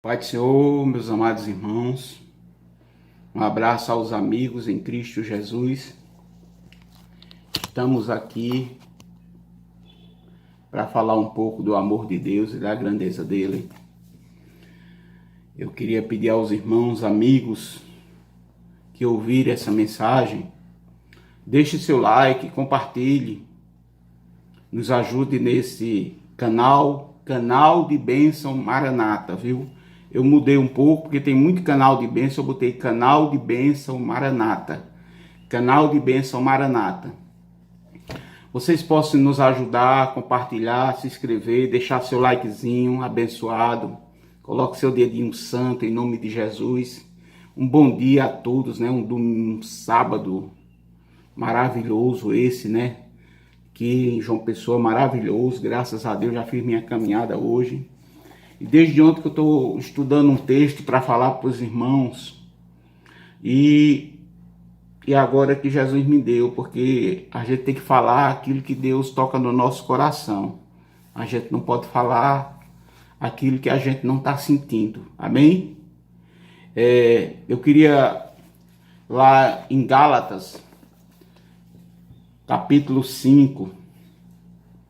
Pai do Senhor, meus amados irmãos, um abraço aos amigos em Cristo Jesus. Estamos aqui para falar um pouco do amor de Deus e da grandeza dele. Eu queria pedir aos irmãos, amigos, que ouvirem essa mensagem, deixe seu like, compartilhe, nos ajude nesse canal de bênção Maranata, viu? Eu mudei um pouco, porque tem muito canal de bênção, eu botei canal de bênção Maranata. Canal de bênção Maranata. Vocês possam nos ajudar, compartilhar, se inscrever, deixar seu likezinho abençoado. Coloque seu dedinho santo em nome de Jesus. Um bom dia a todos, né? Um sábado maravilhoso esse, né? Aqui em João Pessoa, maravilhoso. Graças a Deus já fiz minha caminhada hoje. E desde ontem que eu estou estudando um texto para falar para os irmãos. E agora que Jesus me deu, porque a gente tem que falar aquilo que Deus toca no nosso coração. A gente não pode falar aquilo que a gente não está sentindo. Amém? Eu queria, lá em Gálatas, capítulo 5,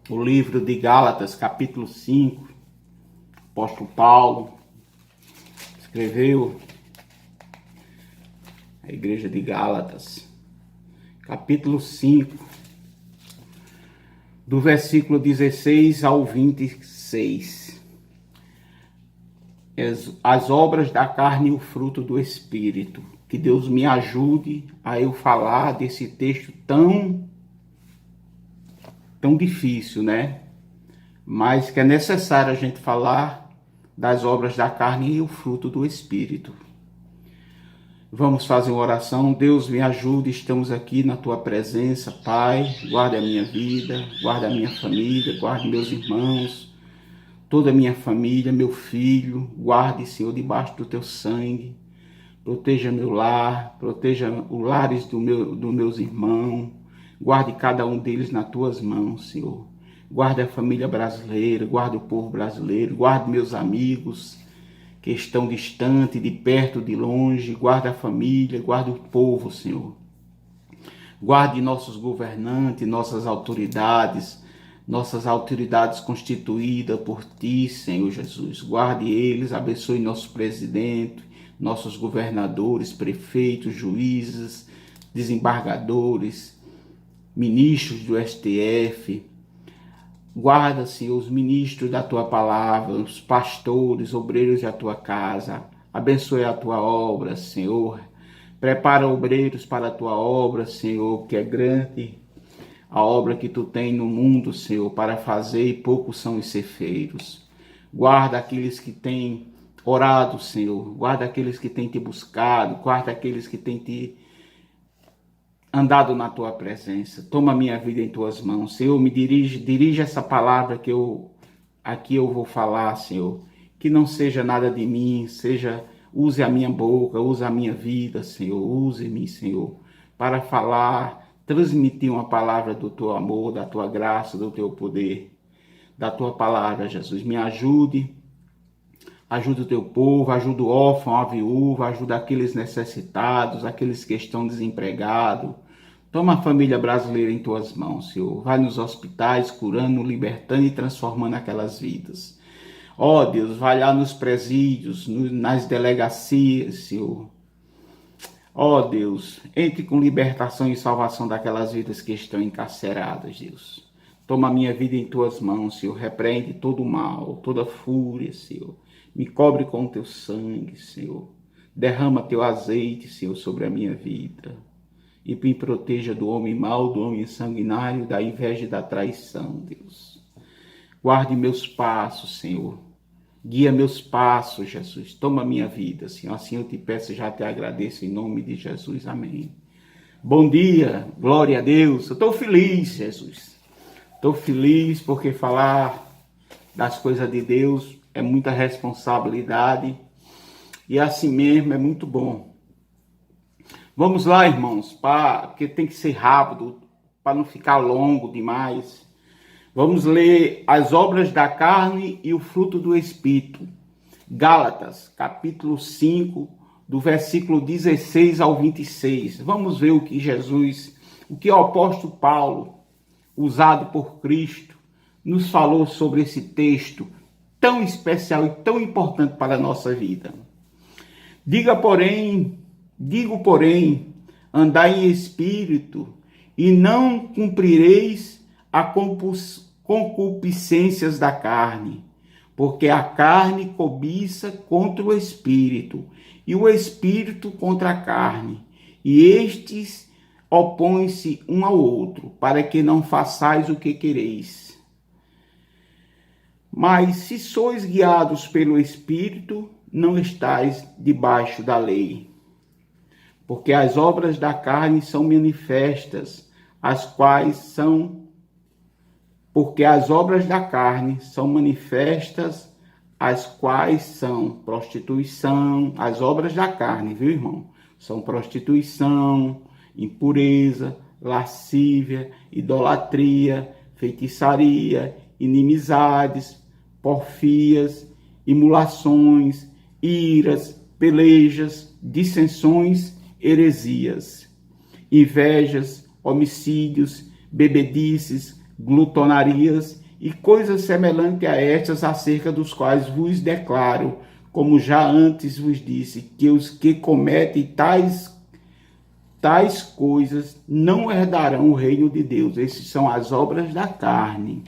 o livro de Gálatas, capítulo 5, o apóstolo Paulo escreveu a igreja de Gálatas, capítulo 5, do versículo 16 ao 26. As obras da carne e o fruto do Espírito. Que Deus me ajude a eu falar desse texto tão difícil, né? Mas que é necessário a gente falar das obras da carne e o fruto do Espírito. Vamos fazer uma oração. Deus me ajude, estamos aqui na tua presença, Pai. Guarde a minha vida, guarde a minha família, guarde meus irmãos, toda a minha família, meu filho. Guarde, Senhor, debaixo do teu sangue. Proteja meu lar, proteja os lares dos meus irmãos. Guarde cada um deles nas tuas mãos, Senhor. Guarde a família brasileira, guarde o povo brasileiro, guarde meus amigos que estão distantes, de perto, de longe. Guarde a família, guarde o povo, Senhor. Guarde nossos governantes, nossas autoridades constituídas por Ti, Senhor Jesus. Guarde eles, abençoe nosso presidente, nossos governadores, prefeitos, juízes, desembargadores, ministros do STF. Guarda, Senhor, os ministros da Tua palavra, os pastores, obreiros da Tua casa. Abençoe a Tua obra, Senhor. Prepara obreiros para a Tua obra, Senhor, que é grande a obra que Tu tem no mundo, Senhor, para fazer, e poucos são os ceifeiros. Guarda aqueles que têm orado, Senhor. Guarda aqueles que têm Te buscado. Guarda aqueles que têm Te andado na Tua presença. Toma minha vida em Tuas mãos, Senhor. Me dirige essa palavra que aqui eu vou falar, Senhor. Que não seja nada de mim, use a minha boca, use a minha vida, Senhor. Use-me, Senhor, para falar, transmitir uma palavra do Teu amor, da Tua graça, do Teu poder, da Tua palavra, Jesus. Me ajude o Teu povo, ajuda o órfão, a viúva, ajuda aqueles necessitados, aqueles que estão desempregados. Toma a família brasileira em Tuas mãos, Senhor. Vai nos hospitais, curando, libertando e transformando aquelas vidas. Ó Deus, vai lá nos presídios, nas delegacias, Senhor. Ó Deus, entre com libertação e salvação daquelas vidas que estão encarceradas, Deus. Toma a minha vida em Tuas mãos, Senhor. Repreende todo o mal, toda fúria, Senhor. Me cobre com o Teu sangue, Senhor. Derrama Teu azeite, Senhor, sobre a minha vida. E me proteja do homem mau, do homem sanguinário, da inveja e da traição, Deus. Guarde meus passos, Senhor. Guia meus passos, Jesus. Toma minha vida, Senhor. Assim eu Te peço e já Te agradeço em nome de Jesus. Amém. Bom dia, glória a Deus. Eu estou feliz, Jesus. Estou feliz porque falar das coisas de Deus é muita responsabilidade e assim mesmo é muito bom. Vamos lá, irmãos, porque tem que ser rápido, para não ficar longo demais. Vamos ler as obras da carne e o fruto do Espírito. Gálatas, capítulo 5, do versículo 16 ao 26. Vamos ver o que o apóstolo Paulo, usado por Cristo, nos falou sobre esse texto tão especial e tão importante para a nossa vida. Digo, porém, andai em espírito, e não cumprireis as concupiscências da carne, porque a carne cobiça contra o espírito, e o espírito contra a carne, e estes opõem-se um ao outro, para que não façais o que quereis. Mas se sois guiados pelo Espírito, não estáis debaixo da lei. Porque as obras da carne são manifestas, porque as obras da carne são manifestas, as quais são prostituição, as obras da carne, viu, irmão? São prostituição, impureza, lascívia, idolatria, feitiçaria, inimizades, porfias, imulações, iras, pelejas, dissensões, heresias, invejas, homicídios, bebedices, glutonarias e coisas semelhantes a estas, acerca dos quais vos declaro, como já antes vos disse, que os que cometem tais coisas não herdarão o reino de Deus. Essas são as obras da carne.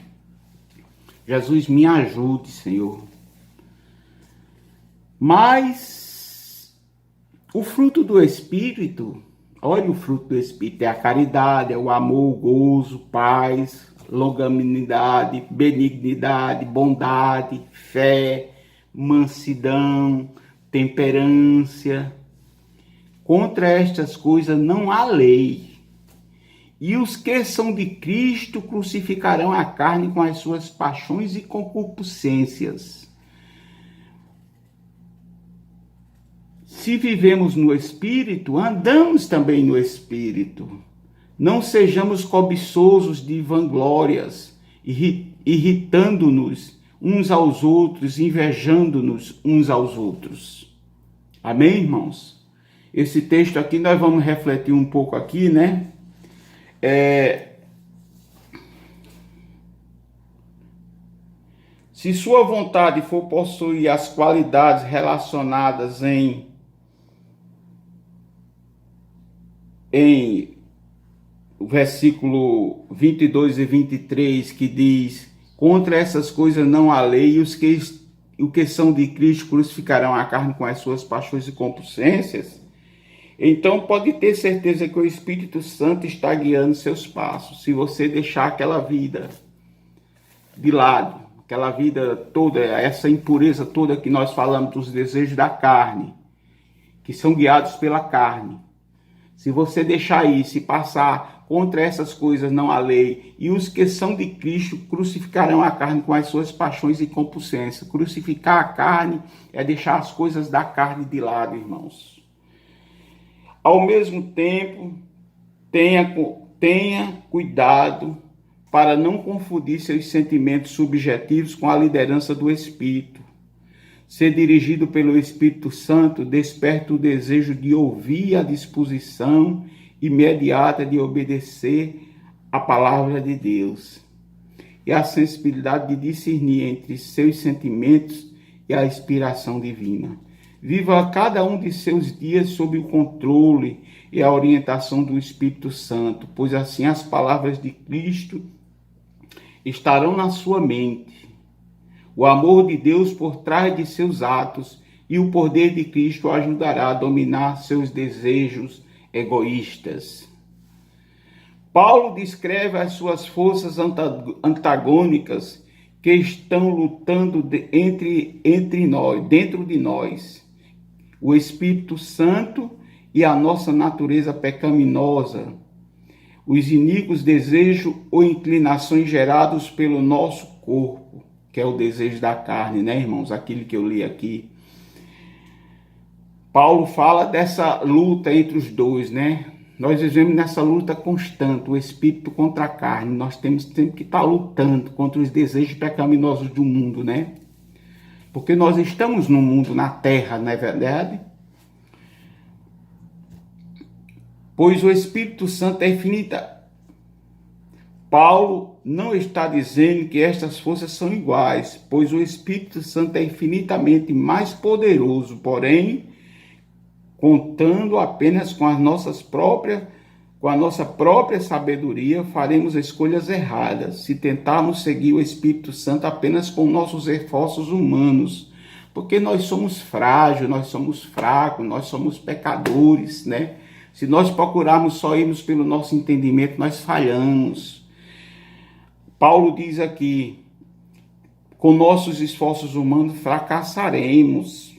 Jesus, me ajude, Senhor. Mas o fruto do Espírito, olha o fruto do Espírito, é a caridade, é o amor, o gozo, paz, longanimidade, benignidade, bondade, fé, mansidão, temperança. Contra estas coisas não há lei. E os que são de Cristo crucificarão a carne com as suas paixões e concupiscências. Se vivemos no Espírito, andamos também no Espírito. Não sejamos cobiçosos de vanglórias, irritando-nos uns aos outros, invejando-nos uns aos outros. Amém, irmãos? Esse texto aqui nós vamos refletir um pouco aqui, né? Se sua vontade for possuir as qualidades relacionadas em o versículo 22 e 23, que diz: contra essas coisas não há lei, e os que são de Cristo crucificarão a carne com as suas paixões e concupiscências. Então pode ter certeza que o Espírito Santo está guiando seus passos. Se você deixar aquela vida de lado, aquela vida toda, essa impureza toda que nós falamos dos desejos da carne, que são guiados pela carne. Se você deixar isso e passar contra essas coisas não há lei, e os que são de Cristo crucificarão a carne com as suas paixões e concupiscências. Crucificar a carne é deixar as coisas da carne de lado, irmãos. Ao mesmo tempo, tenha cuidado para não confundir seus sentimentos subjetivos com a liderança do Espírito. Ser dirigido pelo Espírito Santo desperta o desejo de ouvir a disposição imediata de obedecer a palavra de Deus e a sensibilidade de discernir entre seus sentimentos e a inspiração divina. Viva cada um de seus dias sob o controle e a orientação do Espírito Santo, pois assim as palavras de Cristo estarão na sua mente. O amor de Deus por trás de seus atos e o poder de Cristo o ajudará a dominar seus desejos egoístas. Paulo descreve as suas forças antagônicas que estão lutando dentro de nós. O Espírito Santo e a nossa natureza pecaminosa, os iníquos desejos ou inclinações gerados pelo nosso corpo, que é o desejo da carne, né, irmãos? Aquilo que eu li aqui. Paulo fala dessa luta entre os dois, né? Nós vivemos nessa luta constante, o espírito contra a carne. Nós temos sempre que estar lutando contra os desejos pecaminosos do mundo, né? Porque nós estamos no mundo, na terra, não é verdade? Pois o Espírito Santo é infinita. Paulo não está dizendo que estas forças são iguais, pois o Espírito Santo é infinitamente mais poderoso, porém, contando apenas com a nossa própria sabedoria, faremos escolhas erradas se tentarmos seguir o Espírito Santo apenas com nossos esforços humanos, porque nós somos frágeis, nós somos fracos, nós somos pecadores, né? Se nós procurarmos só irmos pelo nosso entendimento, nós falhamos. Paulo diz aqui, com nossos esforços humanos fracassaremos.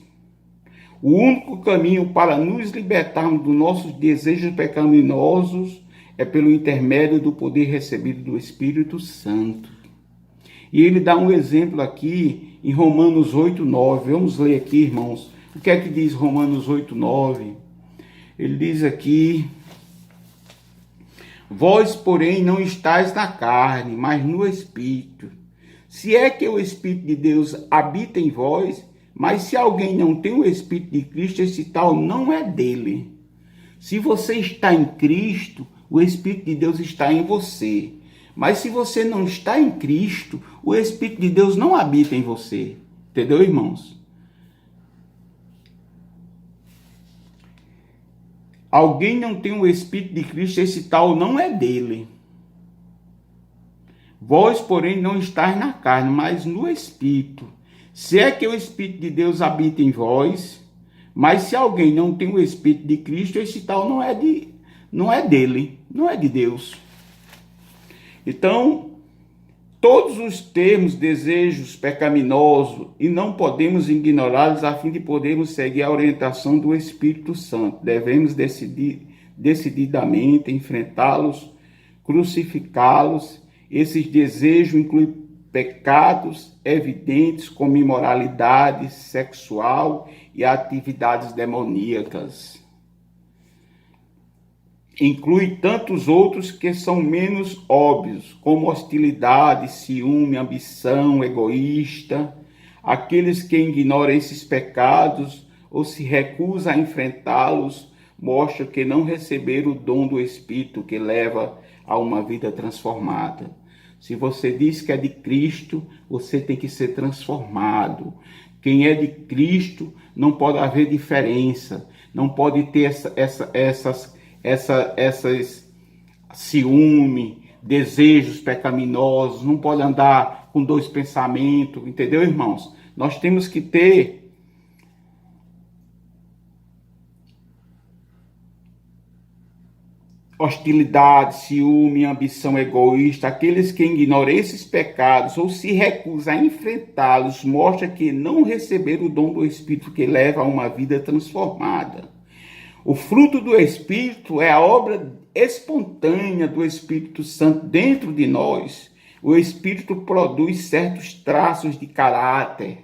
O único caminho para nos libertarmos dos nossos desejos pecaminosos é pelo intermédio do poder recebido do Espírito Santo. E ele dá um exemplo aqui em Romanos 8:9. Vamos ler aqui, irmãos. O que é que diz Romanos 8:9? Ele diz aqui: vós, porém, não estáis na carne, mas no Espírito. Se é que o Espírito de Deus habita em vós, mas se alguém não tem o Espírito de Cristo, esse tal não é dele. Se você está em Cristo, o Espírito de Deus está em você. Mas se você não está em Cristo, o Espírito de Deus não habita em você. Entendeu, irmãos? Alguém não tem o Espírito de Cristo, esse tal não é dele. Vós, porém, não estáis na carne, mas no Espírito. Se é que o Espírito de Deus habita em vós, mas se alguém não tem o Espírito de Cristo, esse tal não é dele, não é de Deus. Então, todos os termos, desejos pecaminosos, e não podemos ignorá-los a fim de podermos seguir a orientação do Espírito Santo. Devemos decididamente enfrentá-los, crucificá-los. Esses desejos incluem pecados evidentes como imoralidade sexual e atividades demoníacas. Inclui tantos outros que são menos óbvios, como hostilidade, ciúme, ambição, egoísta. Aqueles que ignoram esses pecados ou se recusam a enfrentá-los mostram que não receberam o dom do Espírito que leva a uma vida transformada. Se você diz que é de Cristo, você tem que ser transformado. Quem é de Cristo não pode haver diferença, não pode ter essas ciúme, desejos pecaminosos, não pode andar com dois pensamentos, entendeu, irmãos? Nós temos que ter hostilidade, ciúme, ambição egoísta. Aqueles que ignoram esses pecados ou se recusam a enfrentá-los mostra que não receberam o dom do Espírito que leva a uma vida transformada. O fruto do Espírito é a obra espontânea do Espírito Santo dentro de nós. O Espírito produz certos traços de caráter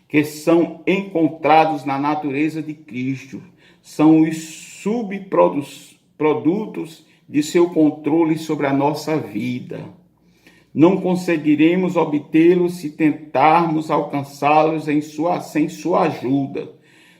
que são encontrados na natureza de Cristo. São os subprodutos de seu controle sobre a nossa vida. Não conseguiremos obtê-los se tentarmos alcançá-los sem sua ajuda.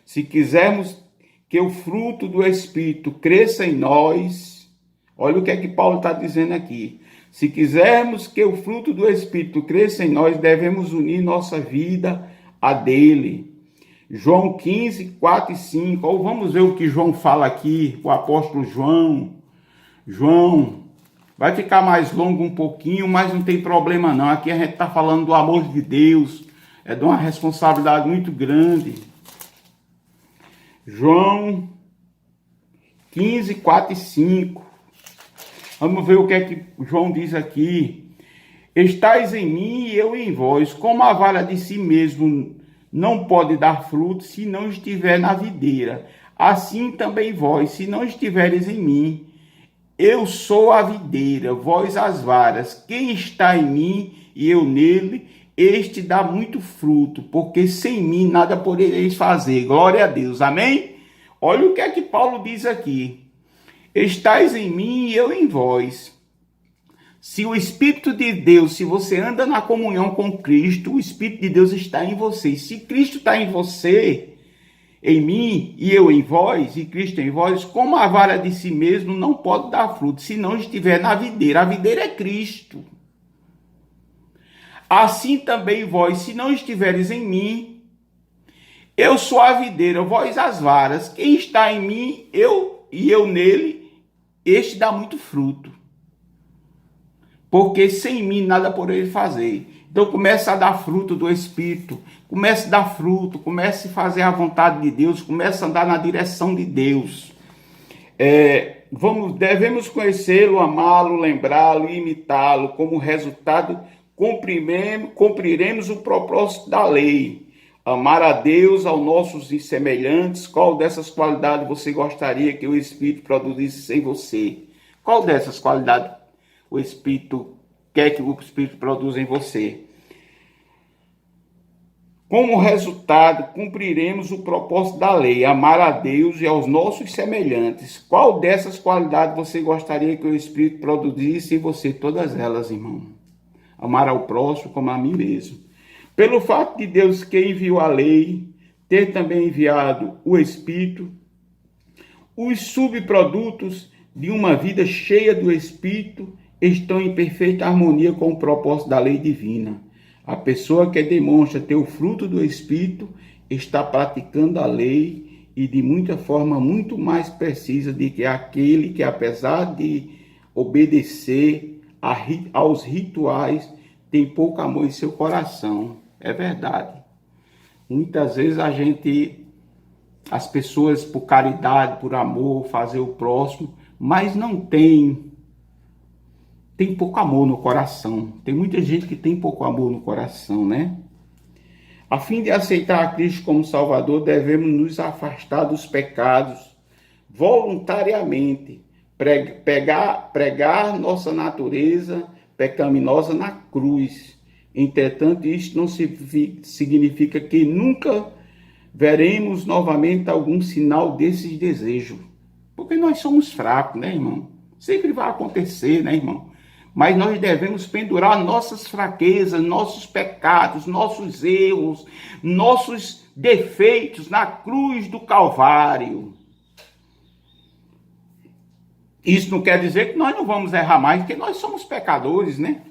Se quisermos que o fruto do Espírito cresça em nós, olha o que é que Paulo está dizendo aqui. Se quisermos que o fruto do Espírito cresça em nós, devemos unir nossa vida a dele. João 15, 4 e 5. Ou vamos ver o que João fala aqui, o apóstolo João. João, vai ficar mais longo um pouquinho, mas não tem problema não. Aqui a gente está falando do amor de Deus. É de uma responsabilidade muito grande. João 15, 4 e 5. Vamos ver o que é que João diz aqui. Estais em mim e eu em vós, como a vara de si mesmo não pode dar fruto se não estiver na videira. Assim também vós, se não estiveres em mim. Eu sou a videira, vós as varas. Quem está em mim e eu nele, este dá muito fruto, porque sem mim nada podereis fazer. Glória a Deus, amém? Olha o que é que Paulo diz aqui. Estais em mim e eu em vós. Se o Espírito de Deus, se você anda na comunhão com Cristo, o Espírito de Deus está em você. Se Cristo está em você, em mim, e eu em vós, e Cristo em vós, como a vara de si mesmo não pode dar fruto, se não estiver na videira. A videira é Cristo. Assim também vós, se não estiveres em mim, eu sou a videira, vós as varas. Quem está em mim, eu e eu nele, este dá muito fruto. Porque sem mim nada poderia fazer. Então comece a dar fruto do Espírito, comece a dar fruto, comece a fazer a vontade de Deus, comece a andar na direção de Deus. Devemos conhecê-lo, amá-lo, lembrá-lo e imitá-lo. Como resultado, cumpriremos o propósito da lei. Amar a Deus, aos nossos semelhantes. Qual dessas qualidades você gostaria que o Espírito produzisse em você? Qual dessas qualidades o Espírito quer que o Espírito produza em você? Como resultado, cumpriremos o propósito da lei, amar a Deus e aos nossos semelhantes. Qual dessas qualidades você gostaria que o Espírito produzisse em você? Todas elas, irmão. Amar ao próximo como a mim mesmo. Pelo fato de Deus que enviou a lei, ter também enviado o Espírito, os subprodutos de uma vida cheia do Espírito estão em perfeita harmonia com o propósito da lei divina. A pessoa que demonstra ter o fruto do Espírito está praticando a lei e de muita forma muito mais precisa do que aquele que, apesar de obedecer aos rituais, tem pouco amor em seu coração. É verdade. Muitas vezes as pessoas por caridade, por amor, fazer o próximo, mas não tem pouco amor no coração. Tem muita gente que tem pouco amor no coração, né? A fim de aceitar a Cristo como Salvador, devemos nos afastar dos pecados voluntariamente, pregar nossa natureza pecaminosa na cruz. Entretanto, isto não significa que nunca veremos novamente algum sinal desses desejos. Porque nós somos fracos, né, irmão? Sempre vai acontecer, né, irmão? Mas nós devemos pendurar nossas fraquezas, nossos pecados, nossos erros, nossos defeitos na cruz do Calvário. Isso não quer dizer que nós não vamos errar mais, porque nós somos pecadores, né?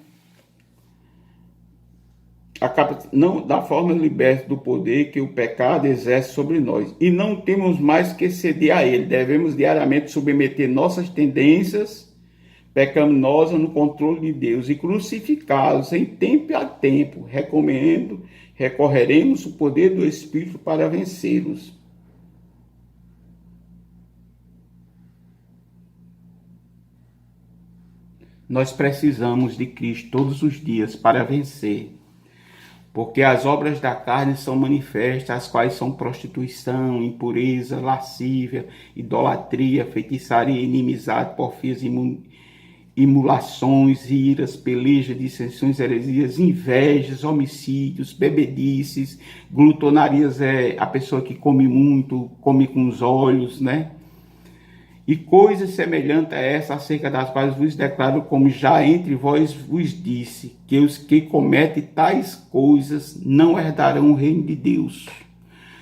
Não da forma liberta do poder que o pecado exerce sobre nós. E não temos mais que ceder a ele. Devemos diariamente submeter nossas tendências pecaminosas no controle de Deus e crucificá-los em tempo a tempo. Recorreremos o poder do Espírito para vencê-los. Nós precisamos de Cristo todos os dias para vencer. Porque as obras da carne são manifestas, as quais são prostituição, impureza, lascívia, idolatria, feitiçaria, inimizade, porfias, imulações, iras, pelejas, dissensões, heresias, invejas, homicídios, bebedices, glutonarias é a pessoa que come muito, come com os olhos, né? E coisas semelhantes a essa, acerca das quais vos declaro, como já entre vós vos disse, que os que cometem tais coisas não herdarão o reino de Deus.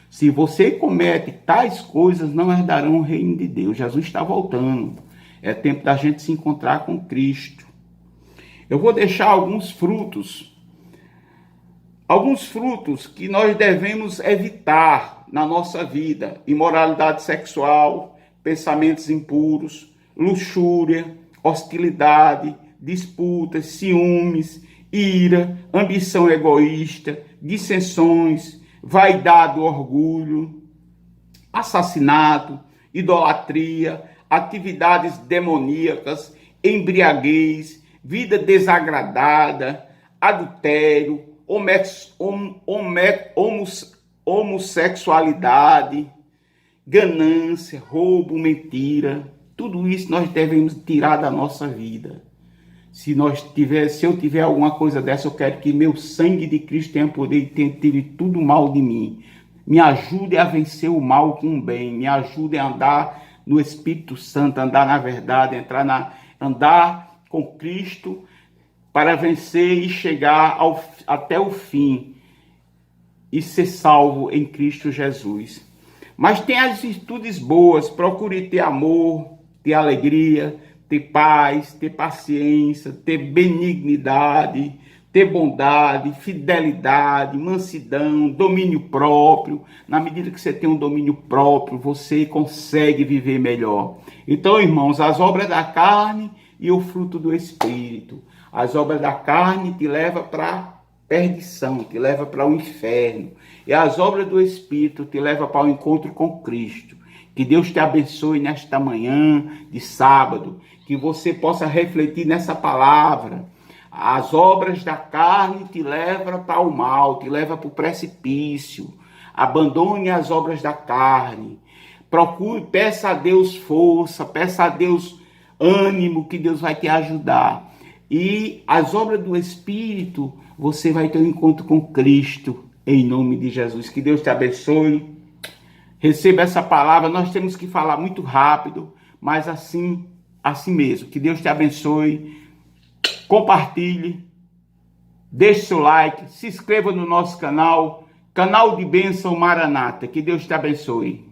Se você comete tais coisas, não herdarão o reino de Deus. Jesus está voltando. É tempo da gente se encontrar com Cristo. Eu vou deixar alguns frutos que nós devemos evitar na nossa vida: imoralidade sexual, pensamentos impuros, luxúria, hostilidade, disputas, ciúmes, ira, ambição egoísta, dissensões, vaidade, orgulho, assassinato, idolatria, atividades demoníacas, embriaguez, vida desagradada, adultério, homossexualidade, ganância, roubo, mentira. Tudo isso nós devemos tirar da nossa vida. Se eu tiver alguma coisa dessa, eu quero que meu sangue de Cristo tenha poder e tire tudo mal de mim. Me ajude a vencer o mal com o bem. Me ajude a andar no Espírito Santo, andar na verdade, andar com Cristo, para vencer e chegar até o fim e ser salvo em Cristo Jesus. Mas tem as virtudes boas, procure ter amor, ter alegria, ter paz, ter paciência, ter benignidade, ter bondade, fidelidade, mansidão, domínio próprio. Na medida que você tem um domínio próprio, você consegue viver melhor. Então, irmãos, as obras da carne e o fruto do Espírito. As obras da carne te levam para perdição, te leva para o inferno. E as obras do Espírito te levam para o encontro com Cristo. Que Deus te abençoe nesta manhã de sábado, que você possa refletir nessa palavra. As obras da carne te levam para o mal, te levam para o precipício. Abandone as obras da carne. Procure, peça a Deus força, peça a Deus ânimo, que Deus vai te ajudar. E as obras do Espírito, você vai ter um encontro com Cristo, em nome de Jesus. Que Deus te abençoe. Receba essa palavra. Nós temos que falar muito rápido, mas assim mesmo. Que Deus te abençoe. Compartilhe, deixe seu like, se inscreva no nosso canal, canal de bênção Maranata. Que Deus te abençoe.